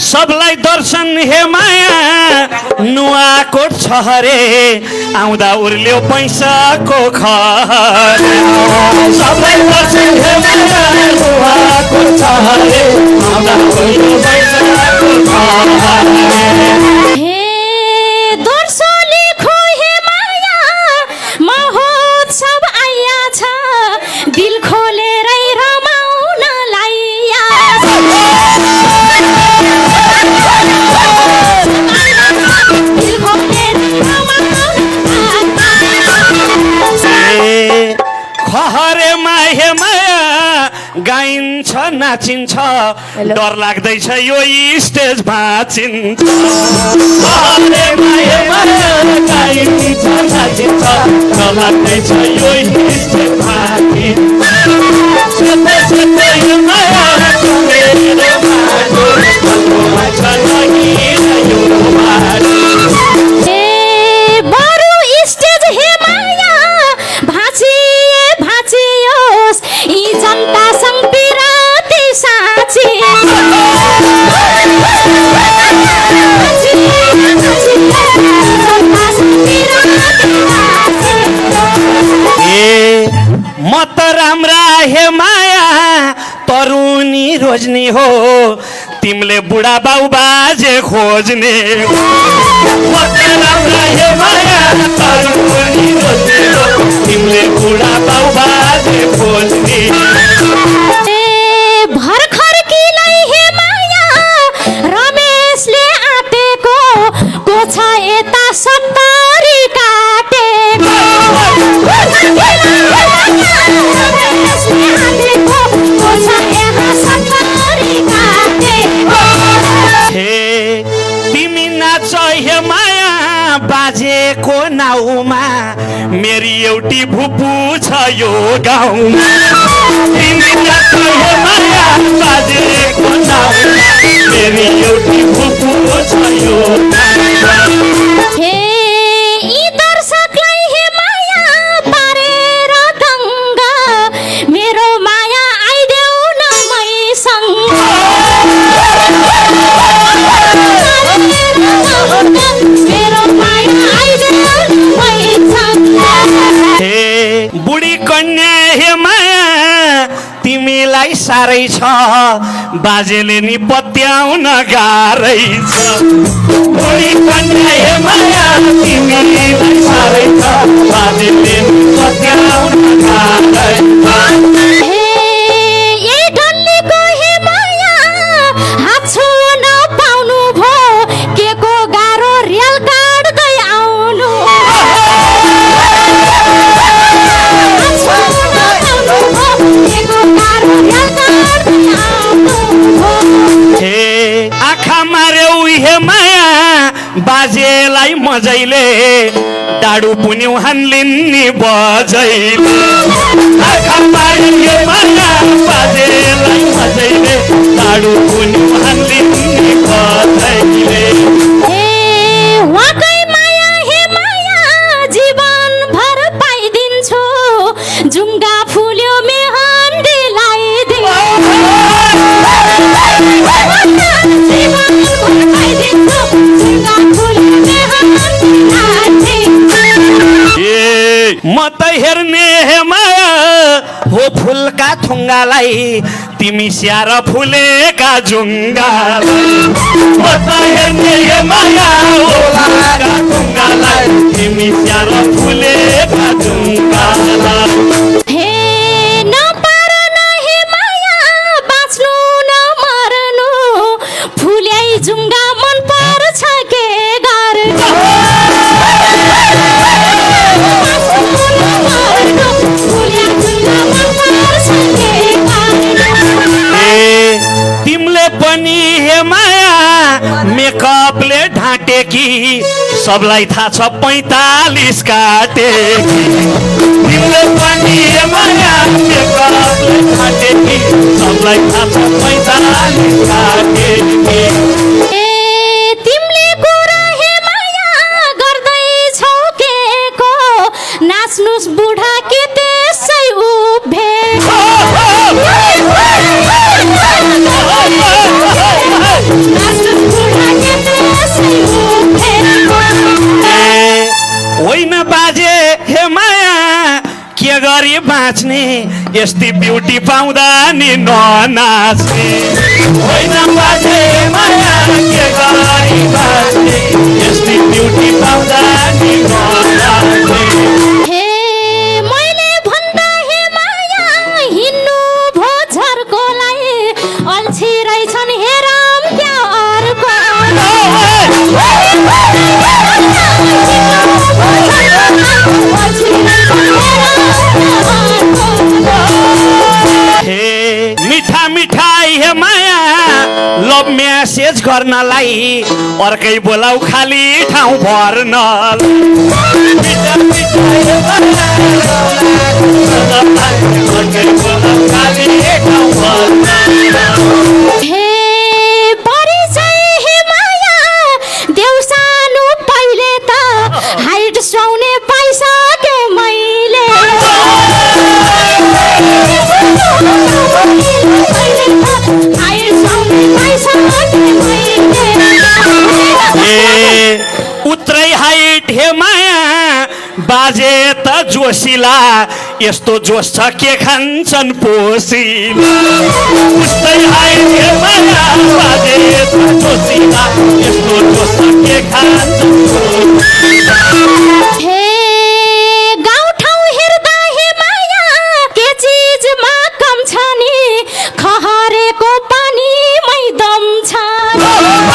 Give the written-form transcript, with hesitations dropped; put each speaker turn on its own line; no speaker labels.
सबलाई दर्शन हे माया नुवाकोट छ हरे आउँदा उर्ल्यो पैसाको घर सबलाई दर्शन हे माया नुवाकोट छ हरे आउँदा उर्ल्यो पैसाको घर
हे दर्शली खो हे माया महोत्सव आया छ दिल खोलेरै रमाउन लाइया
खहरे माहे माया गाइन्छ नाचिन्छ डर लाग्दैछ यो स्टेज भाँचिन्छ खहरे माहे माया गाइन्छ नाचिन्छ डर लाग्दैछ यो स्टेज भाँचिन्छ म त राम्रा हे माया तरुनी रोज्ने हो तिमीले बुढा बाउ बाजे खोज्ने म त राम्रा हे माया तरुनी रोज्ने हो तिमीले बुढा बाउ बाजे खोज्ने
भर्खर किलाई हे माया रमेशले आटेको कोछ यता 70 काटेको
तिमी नाच हे माया बाजेको नाउँमा मेरी एउटी भुपू छ यो गाउँमा तिमी नाच हे माया बाजेको नाउँमा मेरी एउटी भुपू छ यो गाउँमा
यी दर्शकलाई हे माया पारेर दङ्गा मेरो माया आइदेऊ न मैसँग मेरो माया आइदेऊ मैसँग
बुढी कन्या हे माया तिमीलाई साह्रै छ बाजेले नि पत्याउन गाह्रै छ बुढी कन्या हे माया तिमीलाई साह्रै छ बाजेले नि पत्याउन गाह्रै बाजेलाई मजैले डाडु पुन्यौ हान्लिन् नि बजैले आँखा पारिए माया बाजेलाई मजैले डाडु पुन्यौ हान्लिन् नि बजैले
वाकै माया हे माया जीवन भर पाइदिन्छु जुङ्गा फुल्यो मेहन्दीलाई
म त हेर्ने हे माया हो फुलका थुङ्गालाई तिमी स्याहार फुलेका जुङ्गालाई म त हेर्ने हे माया हो फुलका थुङ्गालाई तिमी स्याहार फुलेका जुङ्गालाई
जुङ्गा मन पर्छ के गर्नु
तिमीले पनि हे माया मेकअपले ढाँटेकी सबलाई थाहा छ 45 काटेकी तिमीले पनि हे माया मेकअपले ढाँटेकी सबलाई थाहा छ 45 काटेकी
नाच्नुस् बुढा के त्यसै उभे नाच्नुस्
नाच्ने यस्तै ब्युटी पाउँदा नि ननाच्ने होइन बाजे माया के गरी बाँच्ने यस्तै ब्युटी पाउँदा नि ननाच्ने
हे मैले भन्दा हे माया हिँड्नु भो झर्कोलाई अल्छी रहेछन् हे राम क्या अर्को
हे मिठा मिठाई हे माया लभ म्यासेज गर्नलाई अर्कै बोलाउ खाली ठाउँ भर्न मिठा मिठाई हे माया, अर्कै बोलाउ खाली ठाउँ भर्न
हे परिचय हे माया देउसानु पहिले त हाइट सुहाउने पाइसके मैले हाइट सुहाउने पाइसके मैले
ए उत्रै हाइट हे माया बाजे त जोसिला यस्तो जोस छ के खान्छन् पोसिला उस्तै हाइट हे माया बाजे त जोसिला यस्तो जोस छ के खान्छन् पोसिला
हे गाउँठाउँ हेर्दा हे माया के चिजमा कम छ नि खहरेको पानीमै दम छ खहरेको